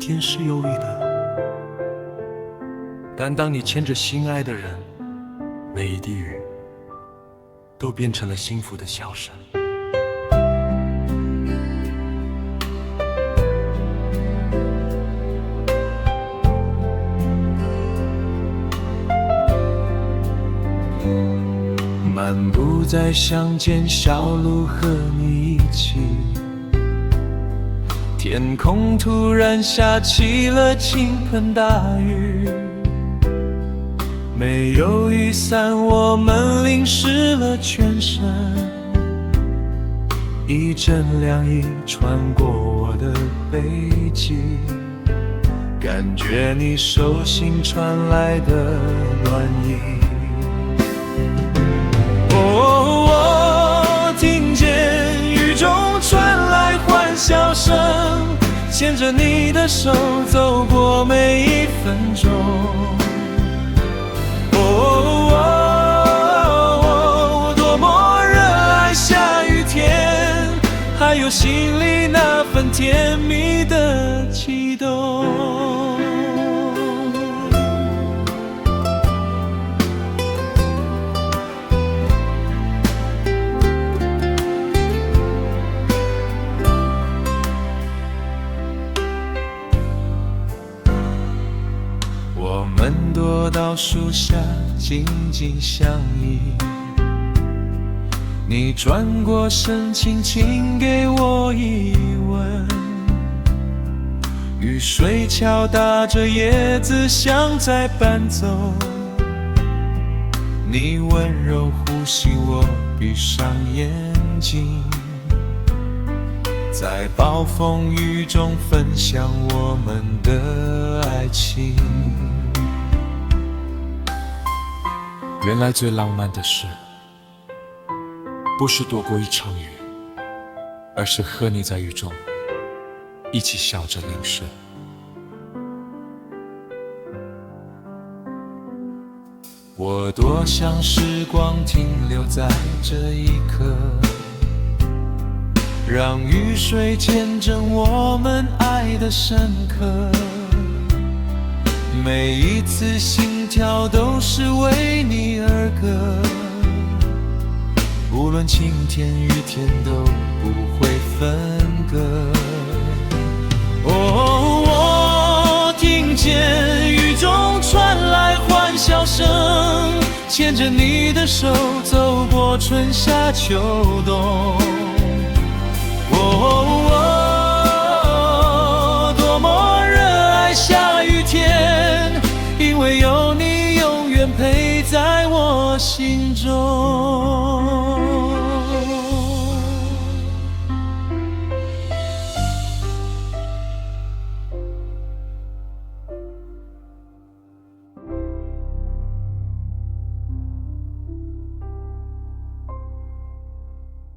天是忧郁的，但当你牵着心爱的人，每一滴雨都变成了幸福的笑声。漫步在乡间小路，和你一起，天空突然下起了倾盆大雨，没有雨伞，我们淋湿了全身，一阵凉意穿过我的背脊，感觉你手心传来的暖意。我听见雨中传来欢笑声，牵着你的手走过每一分钟。我多么热爱下雨天，还有心里那份甜蜜的悸动。我们躲到树下紧紧相依，你转过身轻轻给我一吻，雨水敲打着叶子像在伴奏，你温柔呼吸，我闭上眼睛，在暴风雨中分享我们的爱情。原来最浪漫的事，不是躲过一场雨，而是和你在雨中一起笑着淋湿。我多想时光停留在这一刻，让雨水见证我们爱的深刻，每一次心跳都是为你而歌，无论晴天雨天都不会分割。我听见雨中传来欢笑声，牵着你的手走过春夏秋冬。多么热爱下雨天，因为有你永远陪在我心中。